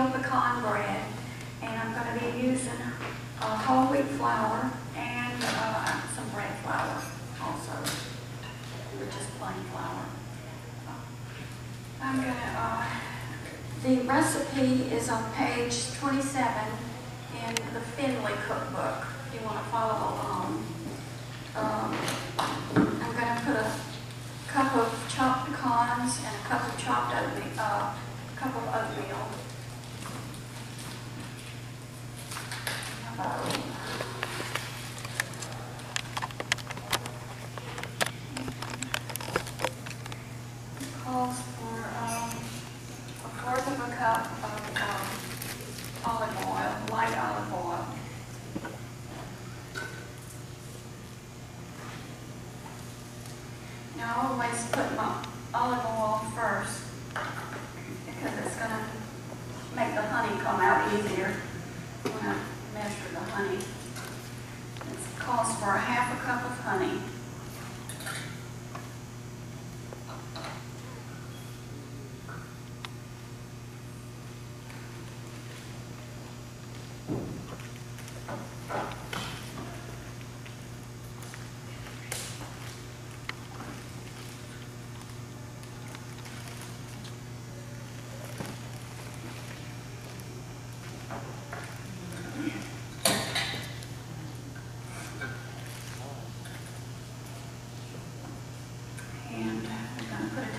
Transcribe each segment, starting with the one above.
oatmeal pecan bread, and I'm going to be using whole wheat flour and some bread flour also, or just plain flour. I'm going to, the recipe is on page 27 in the Finley cookbook, if you want to follow along. I'm going to put a cup of chopped pecans and a cup of chopped oatmeal, cup of oatmeal. It calls for a fourth of a cup of olive oil, light olive oil. Now I always put my olive oil first because it's going to make the honey come out easier when I measure the honey. It calls for a half a cup of honey.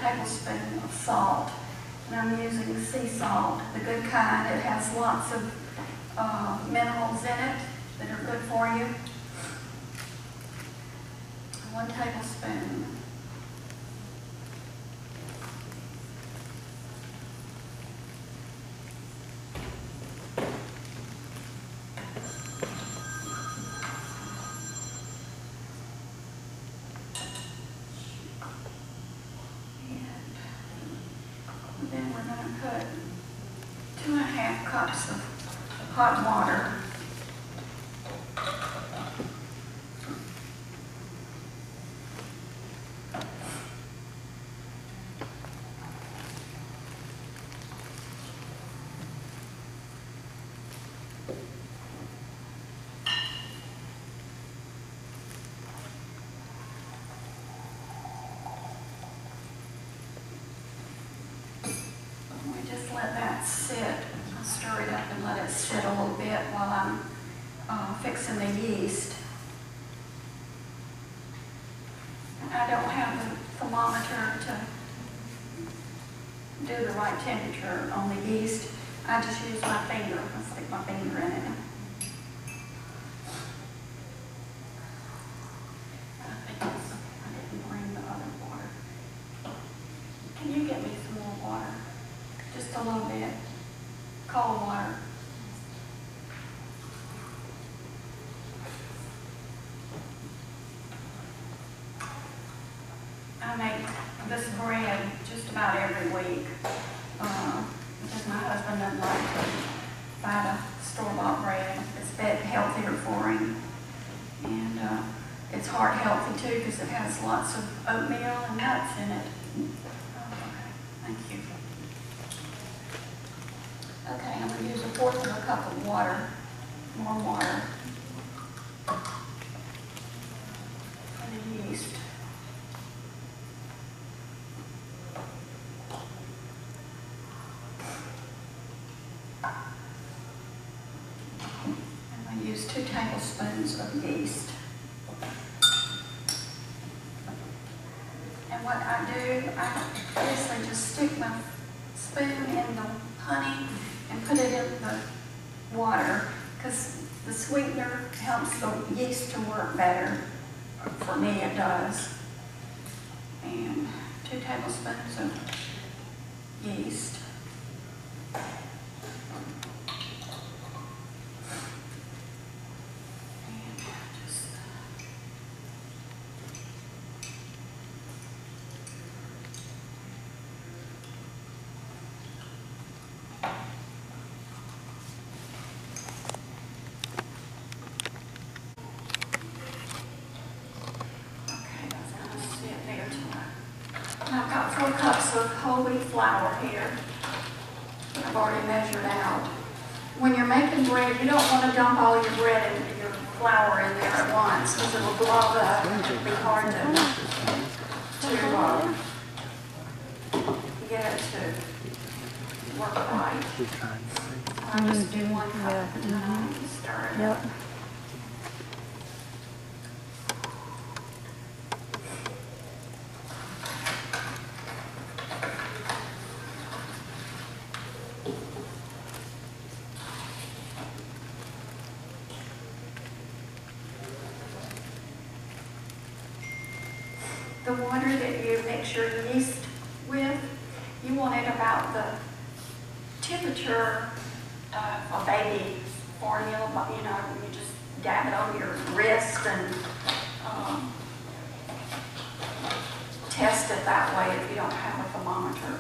Tablespoon of salt, and I'm using sea salt, the good kind. It has lots of minerals in it that are good for you. 1 tablespoon. Then we're going to put 2½ cups of hot water. Let that sit. I'll stir it up and let it sit a little bit while I'm fixing the yeast. I don't have the thermometer to do the right temperature on the yeast. I just use my finger. I stick my finger in it. I didn't bring the other water. Can you get me some more water? Just a little bit. Cold water. I make this bread just about every week because my husband doesn't like to buy the store-bought bread. It's healthier for him. And it's heart healthy too because it has lots of oatmeal and nuts in it. Okay, thank you. Okay, I'm going to use 1/4 of a cup of water, more water, and the yeast. I'm going to use 2 tablespoons of yeast. And what I do, I basically just stick my spoon in the honey and put it in the water because the sweetener helps the yeast to work better. For me, it does. And 2 tablespoons of yeast. And just I've got 4 cups of whole wheat flour here. I'm I've already measured out. When you're making bread, you don't want to dump all your bread and your flour in there at once because it'll blow up and it'll be hard to get it to work right. I just do 1 cup at a time and stir it up. The water that you mix your yeast with, you want it about the temperature of a baby formula. You know, you just dab it on your wrist and test it that way if you don't have a thermometer.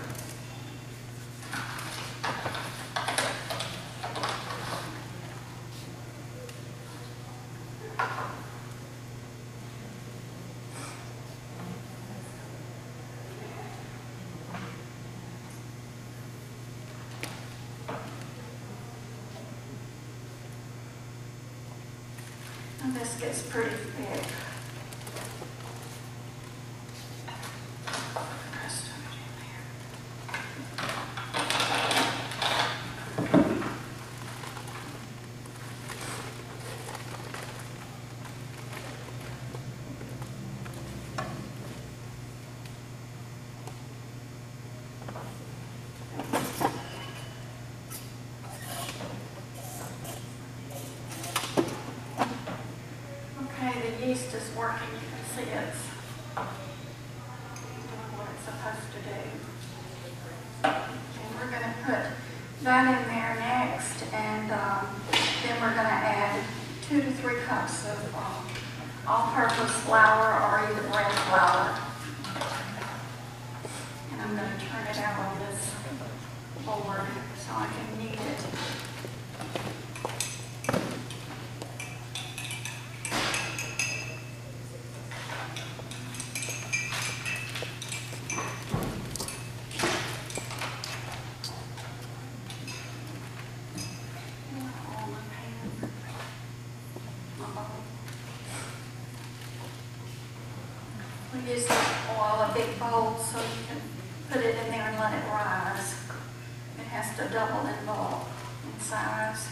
This gets pretty thick. The yeast is working. You can see it's doing what it's supposed to do. And we're going to put that in there next, and then we're going to add 2 to 3 cups of all-purpose flour or either bread flour. And I'm going to turn it out on this board so I can knead it. We use oil, a big bowl, so you can put it in there and let it rise. It has to double in bulk in size.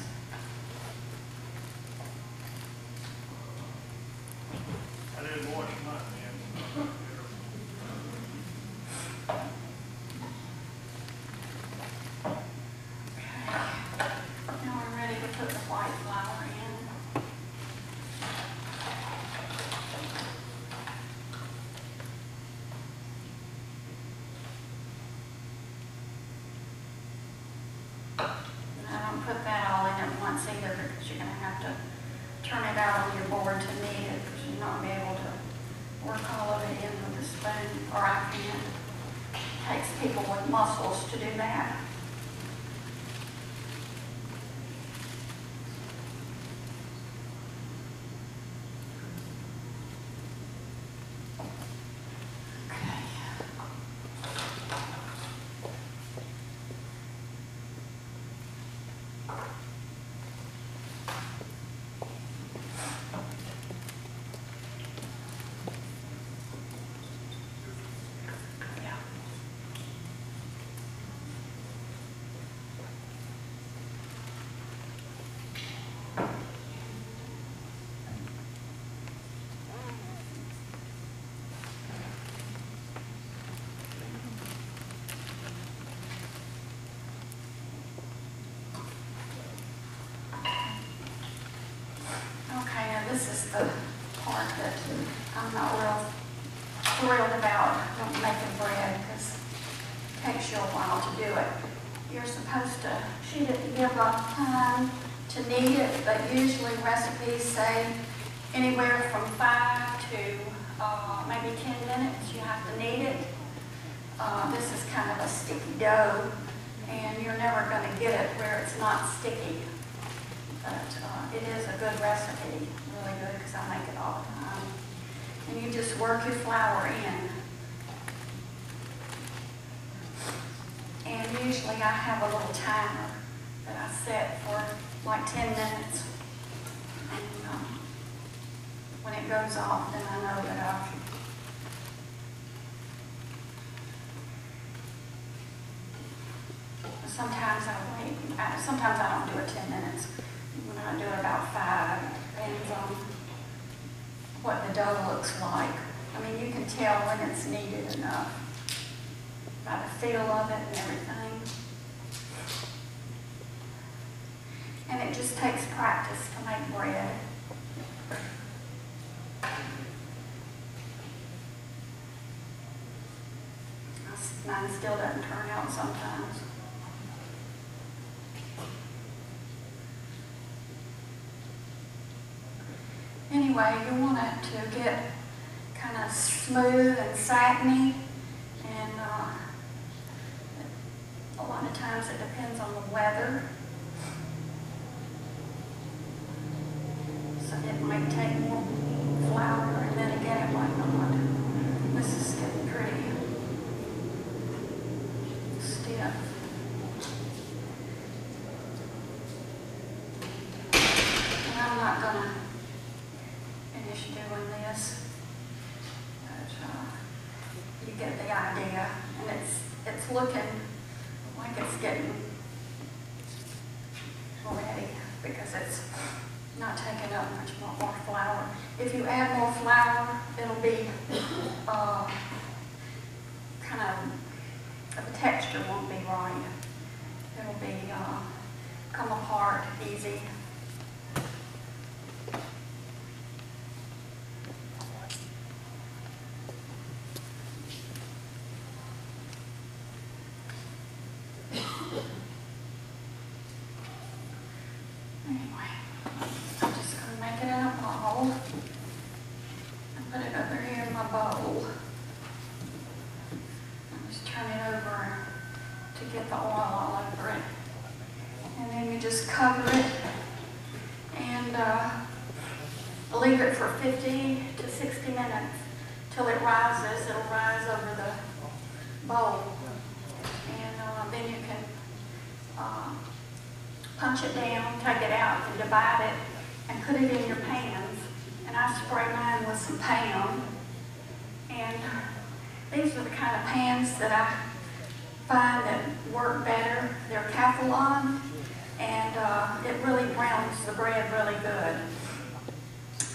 I didn't wash mine, man. Now we're ready to put the white flour in. Put that all in at once either because you're going to have to turn it out on your board to knead it because you're not going to be able to work all of it in with a spoon, or I can. It takes people with muscles to do that. This is the part that I'm not real thrilled about making bread because it takes you a while to do it. You're supposed to, she didn't give up time to knead it, but usually recipes say anywhere from 5 to maybe 10 minutes you have to knead it. This is kind of a sticky dough, and you're never going to get it where it's not sticky. But it is a good recipe, really good, because I make it all the time. And you just work your flour in. And usually I have a little timer that I set for like 10 minutes. And when it goes off, then I know that sometimes I wait. Sometimes I don't do it 10 minutes. When I do it about 5, it depends on what the dough looks like. I mean, you can tell when it's kneaded enough by the feel of it and everything. And it just takes practice to make bread. Mine still doesn't turn out sometimes. Anyway, you want it to get kind of smooth and satiny, and a lot of times it depends on the weather. So it might take more flour, and then again it might not. This is getting pretty stiff. And I'm not going to finish doing this, but you get the idea. And it's looking like it's getting ready because it's not taking up much more flour. If you add more flour, it'll be kind of, the texture won't be right. It'll be come apart easy. Anyway, I'm just going to make it in a ball and put it over here in my bowl. And just turn it over to get the oil all over it. And then you just cover it and leave it for 50 to 60 minutes till it rises. It'll rise over the bowl. And then you can punch it down, take it out, and divide it, and put it in your pans. And I spray mine with some Pam. And these are the kind of pans that I find that work better. They're Calphalon, and it really browns the bread really good.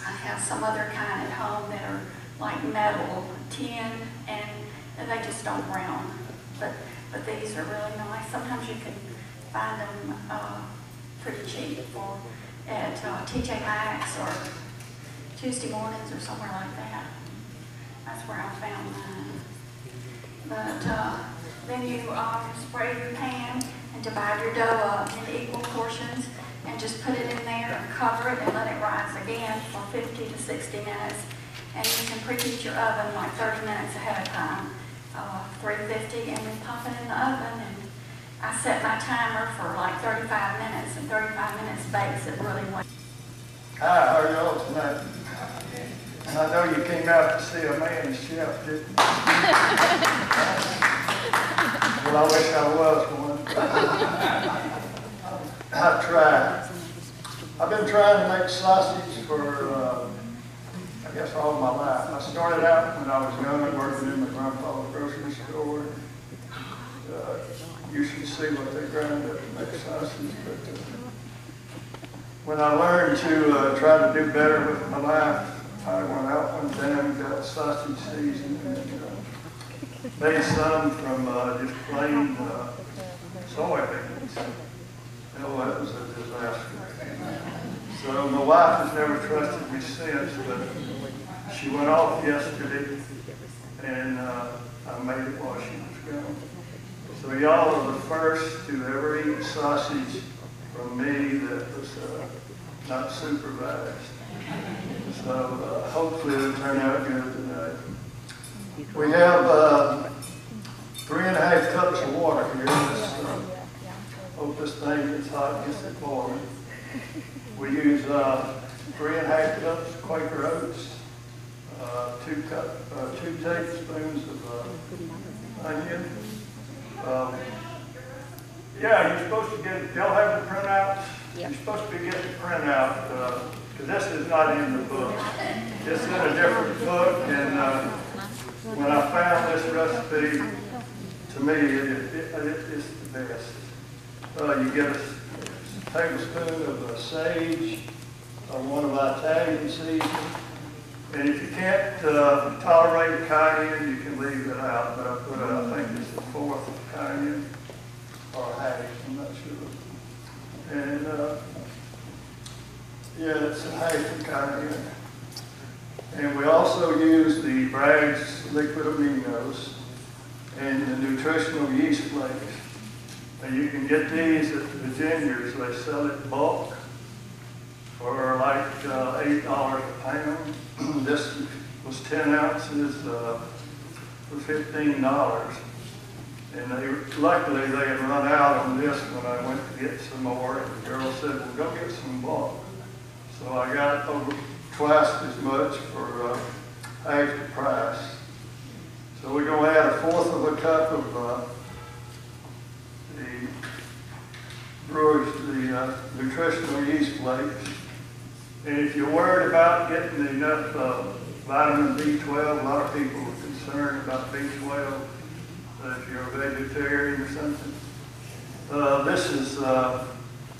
I have some other kind at home that are like metal, tin, and they just don't brown. But these are really nice. Sometimes you can find them pretty cheap at TJ Maxx or Tuesday mornings or somewhere like that. That's where I found mine. But then you spray your pan and divide your dough up into equal portions and just put it in there and cover it and let it rise again for 50 to 60 minutes. And you can preheat your oven like 30 minutes ahead of time, 350, and then pop it in the oven. And I set my timer for like 35 minutes, and 35 minutes bakes it really well. Hi, how are y'all tonight? I know you came out to see a man chef, didn't you? Well, I wish I was one. I've tried. I've been trying to make sausage for, I guess, all my life. I started out when I was young working in my grandfather's grocery store. You should see what they grind up to make sausage. But when I learned to try to do better with my life, I went out one time and got sausage seasoning and made some from just plain soybeans. Oh, that was a disaster. So my wife has never trusted me since, but she went off yesterday and I made it while she was gone. So y'all are the first to ever eat sausage from me that was not supervised. So hopefully it'll turn out good tonight. We have 3.5 cups of water here. Let's hope this thing gets hot and gets it boiling. We use 3.5 cups of Quaker oats, 2 tablespoons of onion, Yeah, you're supposed to get, they'll have the printouts. Yep. You're supposed to be getting the printout, because this is not in the book. It's in a different book, and when I found this recipe, to me, it's the best. You get a tablespoon of sage, or one of our Italian seasonings. And if you can't tolerate cayenne, you can leave it out. But I put, I think it's the 4th cayenne, or half, I'm not sure. And yeah, it's a half of cayenne. And we also use the Bragg's liquid aminos and the nutritional yeast flakes. And you can get these at the Virginia's. They sell it bulk for like $8 a pound. This was 10 ounces for $15. And luckily they had run out on this when I went to get some more. And the girl said, well, go get some bulk. So I got over twice as much for half the price. So we're going to add 1/4 of a cup of the nutritional yeast flakes. And if you're worried about getting enough vitamin B12, a lot of people are concerned about B12, if you're a vegetarian or something. This is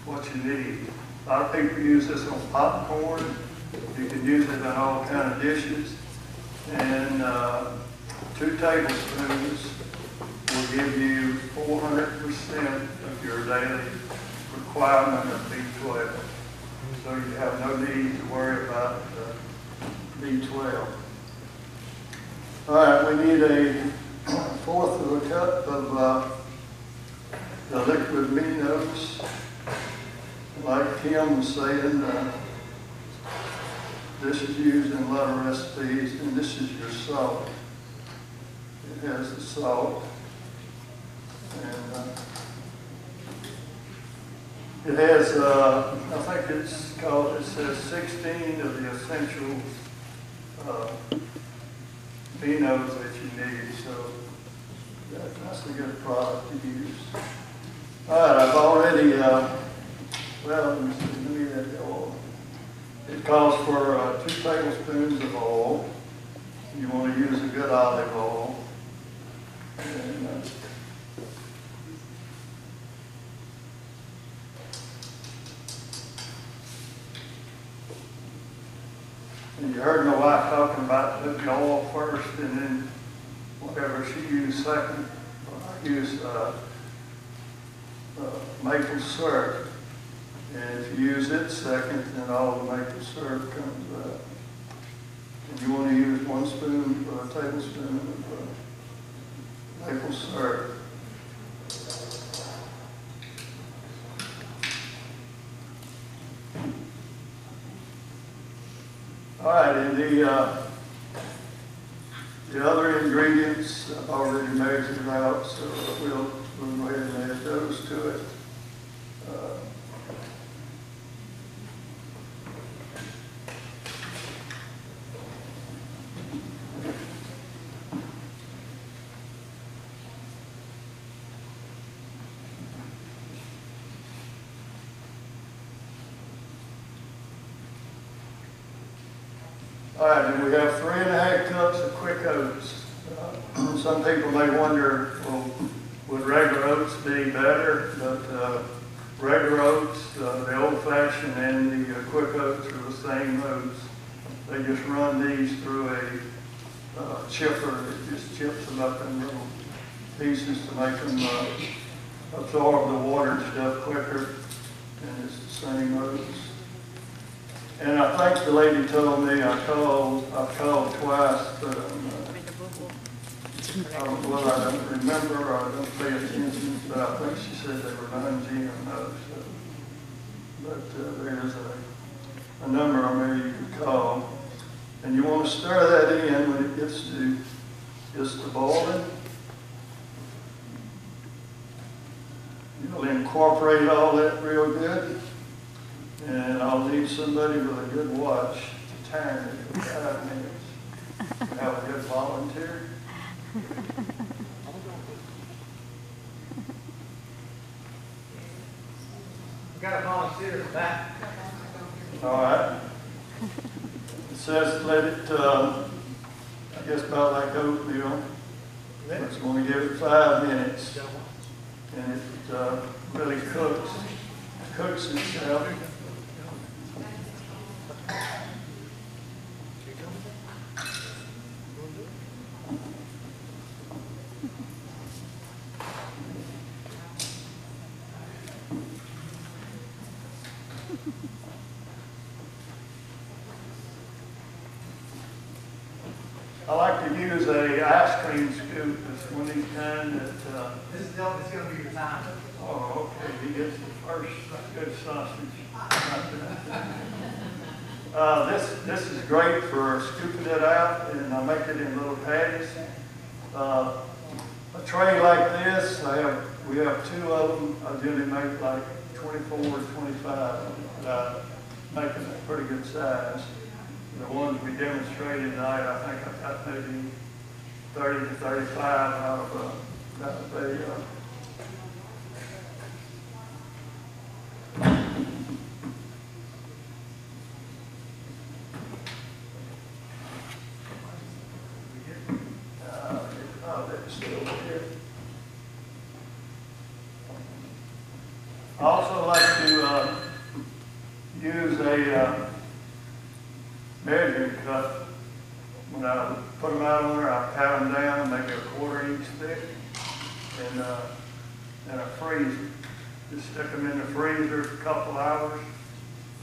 what you need. A lot of people use this on popcorn. You can use it in all kind of dishes. And 2 tablespoons will give you 400% of your daily requirement of B12. So you have no need to worry about B12. All right, we need a 1/4 of a cup of the liquid aminos. Like Kim was saying, this is used in a lot of recipes, and this is your salt. It has the salt. And it has, I think it's called, it says 16 of the essential aminos that you need. So that's a good product to use. All right, I've already, well, let me add the oil. It calls for 2 tablespoons of oil. You want to use a good olive oil. And, and you heard my wife talking about putting the oil first and then whatever she used second. I use maple syrup. And if you use it second, then all the maple syrup comes out. And you want to use 1 spoon or a tablespoon of maple syrup. All right, and the other ingredients I've already measured out, so we'll go ahead and add those to it. All right, and we have 3½ cups of quick oats. Some people may wonder, well, would regular oats be better? But regular oats, the old-fashioned and the quick oats are the same oats. They just run these through a chipper. It just chips them up in little pieces to make them absorb the water and stuff quicker. And it's the same oats. And I think the lady told me I called twice, but well, I don't remember or I don't pay attention, but I think she said they were non-GMO. So. But there is a number on there you can call. And you want to stir that in when it gets to boiling. You'll incorporate all that real good. And I'll need somebody with a good watch to time it for 5 minutes. Have a good volunteer. got a volunteer in the back. All right. It says let it, I guess about like oatmeal. It's going to give it 5 minutes. And it really cooks itself. I like to use a ice cream scoop. It's one of these kind that, This is going to be your time. oh, okay, he gets the first good sausage. This is great for scooping it out, and I make it in little patties. A tray like this, we have 2 of them. I generally make like 24 or 25, but I make them a pretty good size. The ones we demonstrated tonight, I think I got maybe 30 to 35 out of that. I also like to use a measuring cup. When I put them out on there, I pat them down, maybe a 1/4 inch thick, and I freeze them. Just stick them in the freezer a couple hours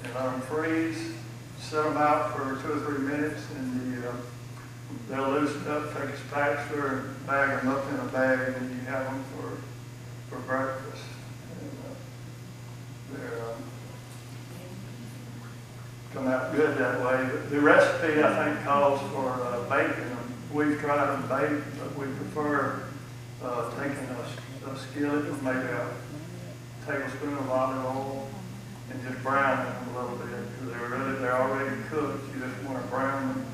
and let them freeze. Set them out for 2 or 3 minutes, and they'll loosen up. Take a spatula and bag them up in a bag, and then you have them for breakfast. They're come out good that way. The recipe, I think, calls for baking them. We've tried them baked, but we prefer taking a skillet with maybe a tablespoon of olive oil and just browning them a little bit, because they're already cooked. You just want to brown them.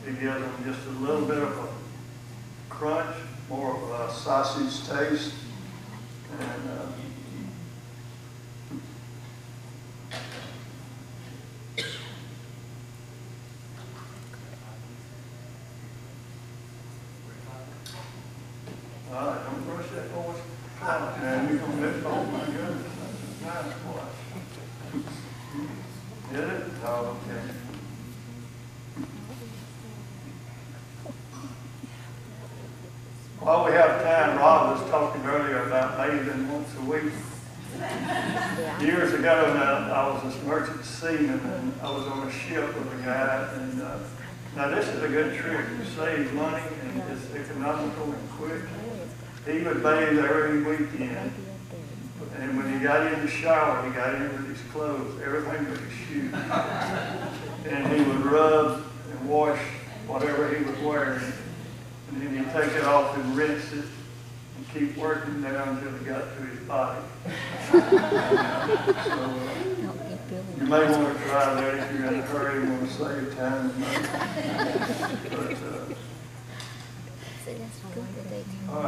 It gives them just a little bit of a crunch, more of a sausage taste, and don't brush that boy's cloth, man. You gonna miss, oh my goodness, that's nice watch. Did it? Oh, okay. While we have time, Rob was talking earlier about bathing once a week. Years ago, I was a merchant seaman, and I was on a ship with a guy, and now this is a good trick. You save money, and it's economical and quick. He would bathe every weekend, and when he got in the shower, he got in with his clothes, everything but his shoes. And he would rub and wash whatever he was wearing, and then he'd take it off and rinse it, and keep working down until it got to his body. So you may want to try that if you're in a hurry and want to save time and money. But, all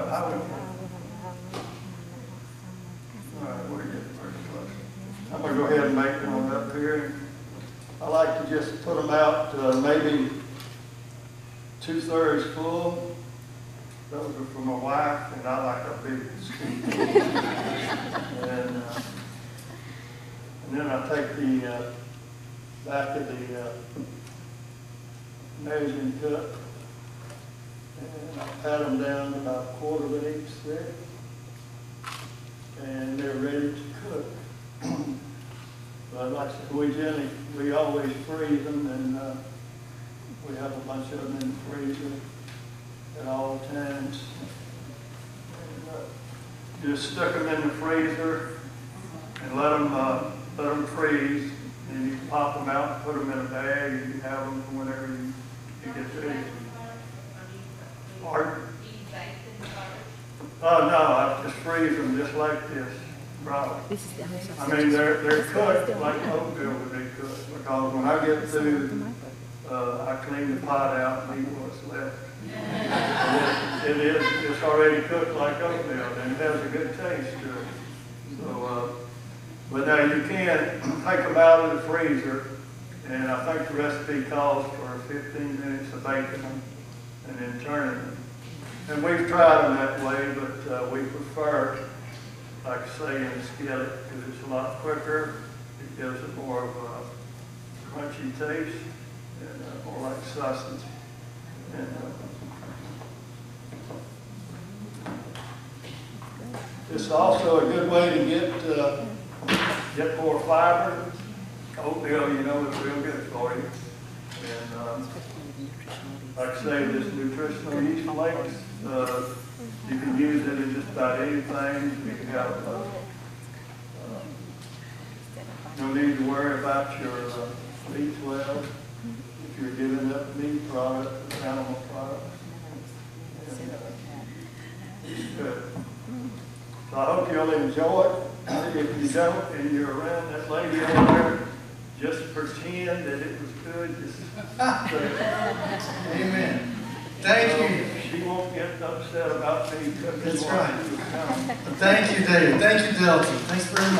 right, we're getting pretty close. I'm going to go ahead and make one up here. I like to just put them out maybe 2/3 full. Those are for my wife, and I like a big scoop. and then I take the back of the measuring cup, and I pat them down about 1/4 inch thick, and they're ready to cook. But like I said, we always freeze them, and we have a bunch of them in the freezer at all times. And, just stick them in the freezer and let them freeze. And you can pop them out and put them in a bag, and you have them whenever you get ready. Pardon? Oh, no, I just freeze them just like this, right? I mean, they're cooked like oatmeal would be cooked, because when I get through, I clean the pot out and eat what's left. It's already cooked like oatmeal, and it has a good taste to it. So, But now you can take them out of the freezer, and I think the recipe calls for 15 minutes of baking them and then turning them. And we've tried them that way, but we prefer, like I say, in the skillet because it's a lot quicker. It gives it more of a crunchy taste and more like sausage. And, it's also a good way to get more fiber. Oatmeal, you know, is real good for you. And like I say, this nutritional yeast flakes, you can use it in just about anything. You can have, no need to worry about your meat well if you're giving up meat products, animal products. And, it's good. So I hope you'll enjoy it. If you don't and you're around that lady over there, just pretend that it was good. Just Amen. Thank you. She won't get upset about me. That's right. Thank you, David. Thank you, Delta. Thanks very much.